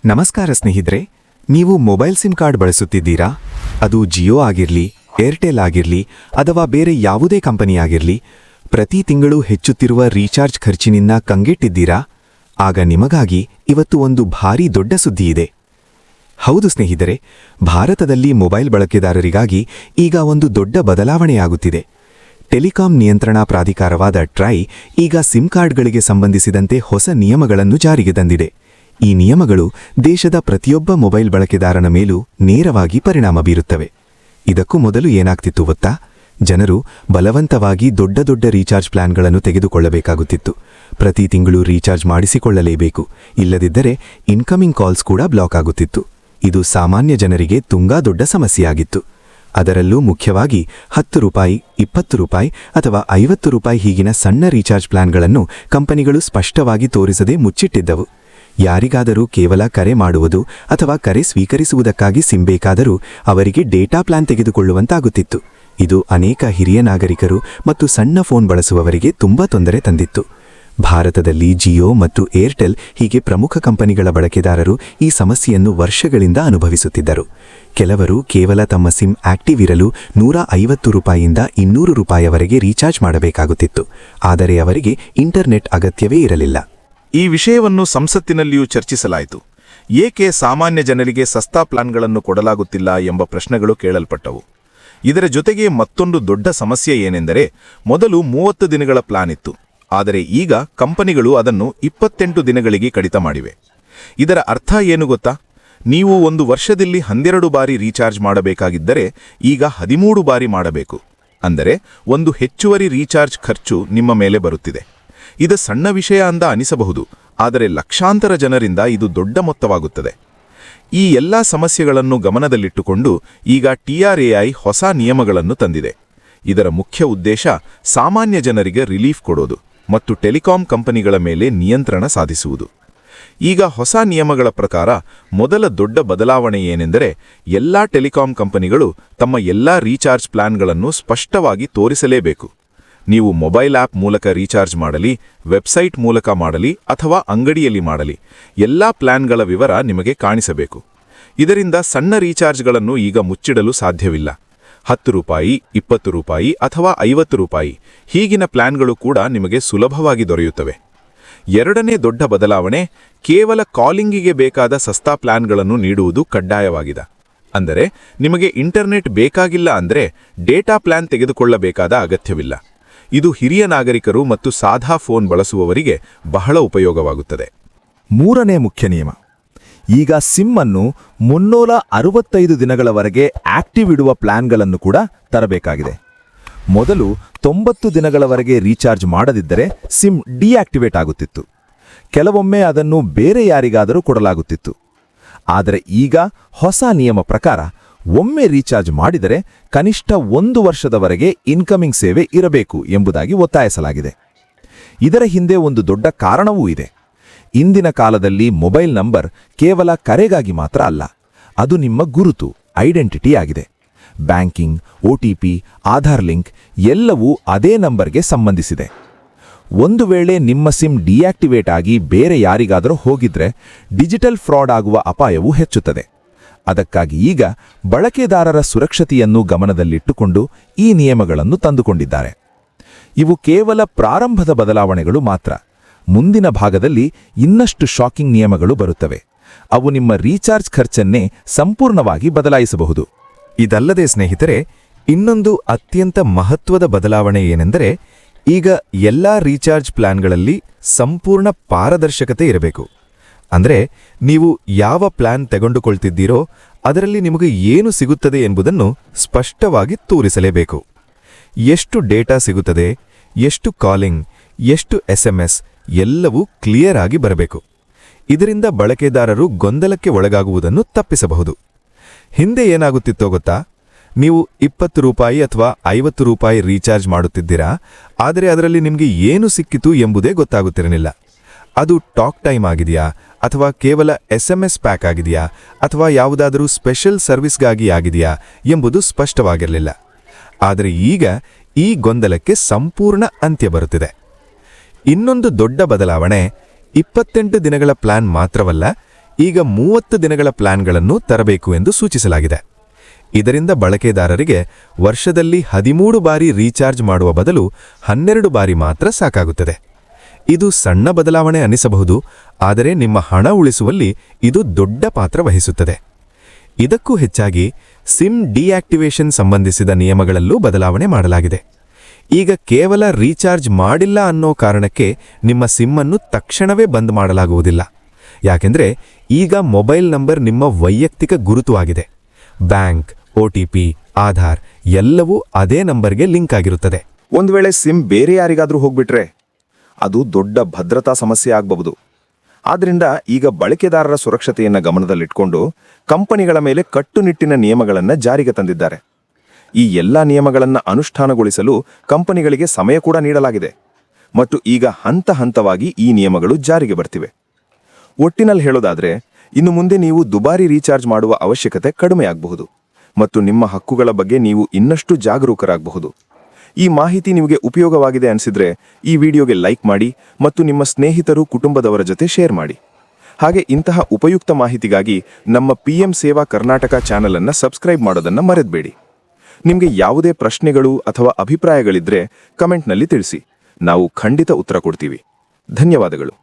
ನಮಸ್ಕಾರ ಸ್ನೇಹಿತರೆ, ನೀವು ಮೊಬೈಲ್ ಸಿಮ್ ಕಾರ್ಡ್ ಬಳಸುತ್ತಿದ್ದೀರಾ? ಅದು ಜಿಯೋ ಆಗಿರಲಿ, ಏರ್ಟೆಲ್ ಆಗಿರಲಿ ಅಥವಾ ಬೇರೆ ಯಾವುದೇ ಕಂಪನಿ ಆಗಿರಲಿ, ಪ್ರತಿ ತಿಂಗಳು ಹೆಚ್ಚುತ್ತಿರುವ ರೀಚಾರ್ಜ್ ಖರ್ಚಿನಿಂದ ಕಂಗೆಟ್ಟಿದ್ದೀರಾ? ಆಗ ನಿಮಗಾಗಿ ಇವತ್ತು ಒಂದು ಭಾರೀ ದೊಡ್ಡ ಸುದ್ದಿ ಇದೆ. ಹೌದು ಸ್ನೇಹಿತರೆ, ಭಾರತದಲ್ಲಿ ಮೊಬೈಲ್ ಬಳಕೆದಾರರಿಗಾಗಿ ಈಗ ಒಂದು ದೊಡ್ಡ ಬದಲಾವಣೆಯಾಗುತ್ತಿದೆ. ಟೆಲಿಕಾಂ ನಿಯಂತ್ರಣಾ ಪ್ರಾಧಿಕಾರವಾದ ಟ್ರೈ ಈಗ ಸಿಮ್ ಕಾರ್ಡ್ಗಳಿಗೆ ಸಂಬಂಧಿಸಿದಂತೆ ಹೊಸ ನಿಯಮಗಳನ್ನು ಜಾರಿಗೆ ತಂದಿದೆ. ಈ ನಿಯಮಗಳು ದೇಶದ ಪ್ರತಿಯೊಬ್ಬ ಮೊಬೈಲ್ ಬಳಕೆದಾರನ ಮೇಲೂ ನೇರವಾಗಿ ಪರಿಣಾಮ ಬೀರುತ್ತವೆ. ಇದಕ್ಕೂ ಮೊದಲು ಏನಾಗ್ತಿತ್ತು ಗೊತ್ತಾ? ಜನರು ಬಲವಂತವಾಗಿ ದೊಡ್ಡ ರೀಚಾರ್ಜ್ ಪ್ಲಾನ್ಗಳನ್ನು ತೆಗೆದುಕೊಳ್ಳಬೇಕಾಗುತ್ತಿತ್ತು. ಪ್ರತಿ ತಿಂಗಳು ರೀಚಾರ್ಜ್ ಮಾಡಿಸಿಕೊಳ್ಳಲೇಬೇಕು, ಇಲ್ಲದಿದ್ದರೆ ಇನ್ಕಮಿಂಗ್ ಕಾಲ್ಸ್ ಕೂಡ ಬ್ಲಾಕ್ ಆಗುತ್ತಿತ್ತು. ಇದು ಸಾಮಾನ್ಯ ಜನರಿಗೆ ತುಂಬಾ ದೊಡ್ಡ ಸಮಸ್ಯೆಯಾಗಿತ್ತು. ಅದರಲ್ಲೂ ಮುಖ್ಯವಾಗಿ 10 ರೂಪಾಯಿ, 20 ರೂಪಾಯಿ ಅಥವಾ 50 ರೂಪಾಯಿ ಹೀಗಿನ ಸಣ್ಣ ರೀಚಾರ್ಜ್ ಪ್ಲಾನ್ಗಳನ್ನು ಕಂಪನಿಗಳು ಸ್ಪಷ್ಟವಾಗಿ ತೋರಿಸದೆ ಮುಚ್ಚಿಟ್ಟಿದ್ದವು. ಯಾರಿಗಾದರೂ ಕೇವಲ ಕರೆ ಮಾಡುವುದು ಅಥವಾ ಕರೆ ಸ್ವೀಕರಿಸುವುದಕ್ಕಾಗಿ ಸಿಮ್ ಬೇಕಾದರೂ ಅವರಿಗೆ ಡೇಟಾ ಪ್ಲಾನ್ ತೆಗೆದುಕೊಳ್ಳುವಂತಾಗುತ್ತಿತ್ತು. ಇದು ಅನೇಕ ಹಿರಿಯ ನಾಗರಿಕರು ಮತ್ತು ಸಣ್ಣ ಫೋನ್ ಬಳಸುವವರಿಗೆ ತುಂಬಾ ತೊಂದರೆ ತಂದಿತ್ತು. ಭಾರತದಲ್ಲಿ ಜಿಯೋ ಮತ್ತು ಏರ್ಟೆಲ್ ಹೀಗೆ ಪ್ರಮುಖ ಕಂಪನಿಗಳ ಬಳಕೆದಾರರು ಈ ಸಮಸ್ಯೆಯನ್ನು ವರ್ಷಗಳಿಂದ ಅನುಭವಿಸುತ್ತಿದ್ದರು. ಕೆಲವರು ಕೇವಲ ತಮ್ಮ ಸಿಮ್ ಆಕ್ಟಿವ್ ಇರಲು 150 ರೂಪಾಯಿಯಿಂದ 200 ರೂಪಾಯಿವರೆಗೆ ರೀಚಾರ್ಜ್ ಮಾಡಬೇಕಾಗುತ್ತಿತ್ತು. ಆದರೆ ಅವರಿಗೆ ಇಂಟರ್ನೆಟ್ ಅಗತ್ಯವೇ ಇರಲಿಲ್ಲ. ಈ ವಿಷಯವನ್ನು ಸಂಸತ್ತಿನಲ್ಲಿಯೂ ಚರ್ಚಿಸಲಾಯಿತು. ಏಕೆ ಸಾಮಾನ್ಯ ಜನರಿಗೆ ಸಸ್ತಾ ಪ್ಲಾನ್ಗಳನ್ನು ಕೊಡಲಾಗುತ್ತಿಲ್ಲ ಎಂಬ ಪ್ರಶ್ನೆಗಳು ಕೇಳಲ್ಪಟ್ಟವು. ಇದರ ಜೊತೆಗೆ ಮತ್ತೊಂದು ದೊಡ್ಡ ಸಮಸ್ಯೆ ಏನೆಂದರೆ, ಮೊದಲು 30 ದಿನಗಳ ಪ್ಲಾನ್ ಇತ್ತು, ಆದರೆ ಈಗ ಕಂಪನಿಗಳು ಅದನ್ನು 28 ದಿನಗಳಿಗೆ ಕಡಿತ ಮಾಡಿವೆ. ಇದರ ಅರ್ಥ ಏನು ಗೊತ್ತಾ? ನೀವು ಒಂದು ವರ್ಷದಲ್ಲಿ 12 ಬಾರಿ ರೀಚಾರ್ಜ್ ಮಾಡಬೇಕಾಗಿದ್ದರೆ ಈಗ 13 ಬಾರಿ ಮಾಡಬೇಕು. ಅಂದರೆ ಒಂದು ಹೆಚ್ಚುವರಿ ರೀಚಾರ್ಜ್ ಖರ್ಚು ನಿಮ್ಮ ಮೇಲೆ ಬರುತ್ತಿದೆ. ಇದು ಸಣ್ಣ ವಿಷಯ ಅಂತ ಅನಿಸಬಹುದು, ಆದರೆ ಲಕ್ಷಾಂತರ ಜನರಿಂದ ಇದು ದೊಡ್ಡ ಮೊತ್ತವಾಗುತ್ತದೆ. ಈ ಎಲ್ಲ ಸಮಸ್ಯೆಗಳನ್ನು ಗಮನದಲ್ಲಿಟ್ಟುಕೊಂಡು ಈಗ TRAI ಹೊಸ ನಿಯಮಗಳನ್ನು ತಂದಿದೆ. ಇದರ ಮುಖ್ಯ ಉದ್ದೇಶ ಸಾಮಾನ್ಯ ಜನರಿಗೆ ರಿಲೀಫ್ ಕೊಡೋದು ಮತ್ತು ಟೆಲಿಕಾಂ ಕಂಪನಿಗಳ ಮೇಲೆ ನಿಯಂತ್ರಣ ಸಾಧಿಸುವುದು. ಈಗ ಹೊಸ ನಿಯಮಗಳ ಪ್ರಕಾರ ಮೊದಲ ದೊಡ್ಡ ಬದಲಾವಣೆ ಏನೆಂದರೆ, ಎಲ್ಲಾ ಟೆಲಿಕಾಂ ಕಂಪನಿಗಳು ತಮ್ಮ ಎಲ್ಲಾ ರೀಚಾರ್ಜ್ ಪ್ಲಾನ್ಗಳನ್ನು ಸ್ಪಷ್ಟವಾಗಿ ತೋರಿಸಲೇಬೇಕು. ನೀವು ಮೊಬೈಲ್ ಆಪ್ ಮೂಲಕ ರೀಚಾರ್ಜ್ ಮಾಡಲಿ, ವೆಬ್ಸೈಟ್ ಮೂಲಕ ಮಾಡಲಿ ಅಥವಾ ಅಂಗಡಿಯಲ್ಲಿ ಮಾಡಲಿ, ಎಲ್ಲಾ ಪ್ಲಾನ್ಗಳ ವಿವರ ನಿಮಗೆ ಕಾಣಿಸಬೇಕು. ಇದರಿಂದ ಸಣ್ಣ ರೀಚಾರ್ಜ್ಗಳನ್ನು ಈಗ ಮುಚ್ಚಿಡಲು ಸಾಧ್ಯವಿಲ್ಲ. 10 ರೂಪಾಯಿ, 20 ರೂಪಾಯಿ ಅಥವಾ 50 ರೂಪಾಯಿ ಹೀಗಿನ ಪ್ಲಾನ್ಗಳು ಕೂಡ ನಿಮಗೆ ಸುಲಭವಾಗಿ ದೊರೆಯುತ್ತವೆ. ಎರಡನೇ ದೊಡ್ಡ ಬದಲಾವಣೆ, ಕೇವಲ ಕಾಲಿಂಗಿಗೆ ಬೇಕಾದ ಸಸ್ತಾ ಪ್ಲಾನ್ಗಳನ್ನು ನೀಡುವುದು ಕಡ್ಡಾಯವಾಗಿದೆ. ಅಂದರೆ ನಿಮಗೆ ಇಂಟರ್ನೆಟ್ ಬೇಕಾಗಿಲ್ಲ ಅಂದರೆ ಡೇಟಾ ಪ್ಲಾನ್ ತೆಗೆದುಕೊಳ್ಳಬೇಕಾದ ಅಗತ್ಯವಿಲ್ಲ. ಇದು ಹಿರಿಯ ನಾಗರಿಕರು ಮತ್ತು ಸಾದಾ ಫೋನ್ ಬಳಸುವವರಿಗೆ ಬಹಳ ಉಪಯೋಗವಾಗುತ್ತದೆ. ಮೂರನೇ ಮುಖ್ಯ ನಿಯಮ, ಈಗ ಸಿಮ್ ಅನ್ನು 365 ದಿನಗಳವರೆಗೆ ಆಕ್ಟಿವ್ ಇಡುವ ಪ್ಲಾನ್ಗಳನ್ನು ಕೂಡ ತರಬೇಕಾಗಿದೆ. ಮೊದಲು 90 ದಿನಗಳವರೆಗೆ ರೀಚಾರ್ಜ್ ಮಾಡದಿದ್ದರೆ ಸಿಮ್ ಡಿಆಕ್ಟಿವೇಟ್ ಆಗುತ್ತಿತ್ತು. ಕೆಲವೊಮ್ಮೆ ಅದನ್ನು ಬೇರೆ ಯಾರಿಗಾದರೂ ಕೊಡಲಾಗುತ್ತಿತ್ತು. ಆದರೆ ಈಗ ಹೊಸ ನಿಯಮ ಪ್ರಕಾರ ಒಮ್ಮೆ ರೀಚಾರ್ಜ್ ಮಾಡಿದರೆ ಕನಿಷ್ಠ 1 ವರ್ಷದವರೆಗೆ ಇನ್ಕಮಿಂಗ್ ಸೇವೆ ಇರಬೇಕು ಎಂಬುದಾಗಿ ಒತ್ತಾಯಿಸಲಾಗಿದೆ. ಇದರ ಹಿಂದೆ ಒಂದು ದೊಡ್ಡ ಕಾರಣವೂ ಇದೆ. ಇಂದಿನ ಕಾಲದಲ್ಲಿ ಮೊಬೈಲ್ ನಂಬರ್ ಕೇವಲ ಕರೆಗಾಗಿ ಮಾತ್ರ ಅಲ್ಲ, ಅದು ನಿಮ್ಮ ಗುರುತು, ಐಡೆಂಟಿಟಿ ಆಗಿದೆ. ಬ್ಯಾಂಕಿಂಗ್, OTP, ಆಧಾರ್ ಲಿಂಕ್ ಎಲ್ಲವೂ ಅದೇ ನಂಬರ್ಗೆ ಸಂಬಂಧಿಸಿದೆ. ಒಂದು ವೇಳೆ ನಿಮ್ಮ ಸಿಮ್ ಡಿಆಕ್ಟಿವೇಟ್ ಆಗಿ ಬೇರೆ ಯಾರಿಗಾದರೂ ಹೋಗಿದ್ರೆ ಡಿಜಿಟಲ್ ಫ್ರಾಡ್ ಆಗುವ ಅಪಾಯವೂ ಹೆಚ್ಚುತ್ತದೆ. ಅದಕ್ಕಾಗಿ ಈಗ ಬಳಕೆದಾರರ ಸುರಕ್ಷತೆಯನ್ನು ಗಮನದಲ್ಲಿಟ್ಟುಕೊಂಡು ಈ ನಿಯಮಗಳನ್ನು ತಂದುಕೊಂಡಿದ್ದಾರೆ. ಇವು ಕೇವಲ ಪ್ರಾರಂಭದ ಬದಲಾವಣೆಗಳು ಮಾತ್ರ. ಮುಂದಿನ ಭಾಗದಲ್ಲಿ ಇನ್ನಷ್ಟು ಶಾಕಿಂಗ್ ನಿಯಮಗಳು ಬರುತ್ತವೆ. ಅವು ನಿಮ್ಮ ರೀಚಾರ್ಜ್ ಖರ್ಚನ್ನೇ ಸಂಪೂರ್ಣವಾಗಿ ಬದಲಾಯಿಸಬಹುದು. ಇದಲ್ಲದೆ ಸ್ನೇಹಿತರೆ, ಇನ್ನೊಂದು ಅತ್ಯಂತ ಮಹತ್ವದ ಬದಲಾವಣೆ ಏನೆಂದರೆ, ಈಗ ಎಲ್ಲಾ ರೀಚಾರ್ಜ್ ಪ್ಲಾನ್ಗಳಲ್ಲಿ ಸಂಪೂರ್ಣ ಪಾರದರ್ಶಕತೆ ಇರಬೇಕು. ಅಂದರೆ ನೀವು ಯಾವ ಪ್ಲಾನ್ ತೆಗೆದುಕೊಳ್ತಿದ್ದೀರೋ ಅದರಲ್ಲಿ ನಿಮಗೆ ಏನು ಸಿಗುತ್ತದೆ ಎಂಬುದನ್ನು ಸ್ಪಷ್ಟವಾಗಿ ತೋರಿಸಲೇಬೇಕು. ಎಷ್ಟು ಡೇಟಾ ಸಿಗುತ್ತದೆ, ಎಷ್ಟು ಕಾಲಿಂಗ್, ಎಷ್ಟು SMS ಎಲ್ಲವೂ ಕ್ಲಿಯರ್ ಆಗಿ ಬರಬೇಕು. ಇದರಿಂದ ಬಳಕೆದಾರರು ಗೊಂದಲಕ್ಕೆ ಒಳಗಾಗುವುದನ್ನು ತಪ್ಪಿಸಬಹುದು. ಹಿಂದೆ ಏನಾಗುತ್ತಿತ್ತೋ ಗೊತ್ತಾ? ನೀವು 20 ರೂಪಾಯಿ ಅಥವಾ 50 ರೂಪಾಯಿ ರೀಚಾರ್ಜ್ ಮಾಡುತ್ತಿದ್ದೀರಾ, ಆದರೆ ಅದರಲ್ಲಿ ನಿಮಗೆ ಏನು ಸಿಕ್ಕಿತು ಎಂಬುದೇ ಗೊತ್ತಾಗುತ್ತಿರಲಿಲ್ಲ. ಅದು ಟಾಕ್ ಟೈಮ್ ಆಗಿದೆಯಾ ಅಥವಾ ಕೇವಲ SMS ಪ್ಯಾಕ್ ಆಗಿದೆಯಾ ಅಥವಾ ಯಾವುದಾದರೂ ಸ್ಪೆಷಲ್ ಸರ್ವಿಸ್ಗಾಗಿ ಆಗಿದೆಯಾ ಎಂಬುದು ಸ್ಪಷ್ಟವಾಗಿರಲಿಲ್ಲ. ಆದರೆ ಈಗ ಈ ಗೊಂದಲಕ್ಕೆ ಸಂಪೂರ್ಣ ಅಂತ್ಯ ಬರುತ್ತಿದೆ. ಇನ್ನೊಂದು ದೊಡ್ಡ ಬದಲಾವಣೆ, 28 ದಿನಗಳ ಪ್ಲಾನ್ ಮಾತ್ರವಲ್ಲ, ಈಗ 30 ದಿನಗಳ ಪ್ಲಾನ್ಗಳನ್ನು ತರಬೇಕು ಎಂದು ಸೂಚಿಸಲಾಗಿದೆ. ಇದರಿಂದ ಬಳಕೆದಾರರಿಗೆ ವರ್ಷದಲ್ಲಿ 13 ಬಾರಿ ರೀಚಾರ್ಜ್ ಮಾಡುವ ಬದಲು 12 ಬಾರಿ ಮಾತ್ರ ಸಾಕಾಗುತ್ತದೆ. ಇದು ಸಣ್ಣ ಬದಲಾವಣೆ ಅನಿಸಬಹುದು, ಆದರೆ ನಿಮ್ಮ ಹಣ ಉಳಿಸುವಲ್ಲಿ ಇದು ದೊಡ್ಡ ಪಾತ್ರ ವಹಿಸುತ್ತದೆ. ಇದಕ್ಕೂ ಹೆಚ್ಚಾಗಿ ಸಿಮ್ ಡಿಆಕ್ಟಿವೇಷನ್ ಸಂಬಂಧಿಸಿದ ನಿಯಮಗಳಲ್ಲೂ ಬದಲಾವಣೆ ಮಾಡಲಾಗಿದೆ. ಈಗ ಕೇವಲ ರೀಚಾರ್ಜ್ ಮಾಡಿಲ್ಲ ಅನ್ನೋ ಕಾರಣಕ್ಕೆ ನಿಮ್ಮ ಸಿಮ್ ಅನ್ನು ತಕ್ಷಣವೇ ಬಂದ್ ಮಾಡಲಾಗುವುದಿಲ್ಲ. ಯಾಕೆಂದ್ರೆ ಈಗ ಮೊಬೈಲ್ ನಂಬರ್ ನಿಮ್ಮ ವೈಯಕ್ತಿಕ ಗುರುತು ಆಗಿದೆ. ಬ್ಯಾಂಕ್, OTP, ಆಧಾರ್ ಎಲ್ಲವೂ ಅದೇ ನಂಬರ್ಗೆ ಲಿಂಕ್ ಆಗಿರುತ್ತದೆ. ಒಂದು ವೇಳೆ ಸಿಮ್ ಬೇರೆ ಯಾರಿಗಾದ್ರೂ ಹೋಗ್ಬಿಟ್ರೆ ಅದು ದೊಡ್ಡ ಭದ್ರತಾ ಸಮಸ್ಯೆ ಆಗಬಹುದು. ಆದ್ರಿಂದ ಈಗ ಬಳಕೆದಾರರ ಸುರಕ್ಷತೆಯನ್ನ ಗಮನದಲ್ಲಿಟ್ಕೊಂಡು ಕಂಪನಿಗಳ ಮೇಲೆ ಕಟ್ಟುನಿಟ್ಟಿನ ನಿಯಮಗಳನ್ನು ಜಾರಿಗೆ ತಂದಿದ್ದಾರೆ. ಈ ಎಲ್ಲ ನಿಯಮಗಳನ್ನು ಅನುಷ್ಠಾನಗೊಳಿಸಲು ಕಂಪನಿಗಳಿಗೆ ಸಮಯ ಕೂಡ ನೀಡಲಾಗಿದೆ ಮತ್ತು ಈಗ ಹಂತ ಹಂತವಾಗಿ ಈ ನಿಯಮಗಳು ಜಾರಿಗೆ ಬರ್ತಿವೆ. ಒಟ್ಟಿನಲ್ಲಿ ಹೇಳೋದಾದ್ರೆ, ಇನ್ನು ಮುಂದೆ ನೀವು ದುಬಾರಿ ರೀಚಾರ್ಜ್ ಮಾಡುವ ಅವಶ್ಯಕತೆ ಕಡಿಮೆಯಾಗಬಹುದು ಮತ್ತು ನಿಮ್ಮ ಹಕ್ಕುಗಳ ಬಗ್ಗೆ ನೀವು ಇನ್ನಷ್ಟು ಜಾಗರೂಕರಾಗಬಹುದು. ಈ ಮಾಹಿತಿ ನಿಮಗೆ ಉಪಯೋಗವಾಗಿದೆ ಅನಿಸಿದ್ರೆ ಈ ವಿಡಿಯೋಗೆ ಲೈಕ್ ಮಾಡಿ ಮತ್ತು ನಿಮ್ಮ ಸ್ನೇಹಿತರು, ಕುಟುಂಬದವರ ಜೊತೆ ಶೇರ್ ಮಾಡಿ. ಹಾಗೆ ಇಂತಹ ಉಪಯುಕ್ತ ಮಾಹಿತಿಗಾಗಿ ನಮ್ಮ PM ಸೇವಾ ಕರ್ನಾಟಕ ಚಾನೆಲ್ ಅನ್ನು ಸಬ್ಸ್ಕ್ರೈಬ್ ಮಾಡೋದನ್ನ ಮರೆಯಬೇಡಿ. ನಿಮಗೆ ಯಾವುದೇ ಪ್ರಶ್ನೆಗಳು ಅಥವಾ ಅಭಿಪ್ರಾಯಗಳಿದ್ರೆ ಕಮೆಂಟ್ನಲ್ಲಿ ತಿಳಿಸಿ. ನಾವು ಖಂಡಿತ ಉತ್ತರ ಕೊಡ್ತೀವಿ. ಧನ್ಯವಾದಗಳು.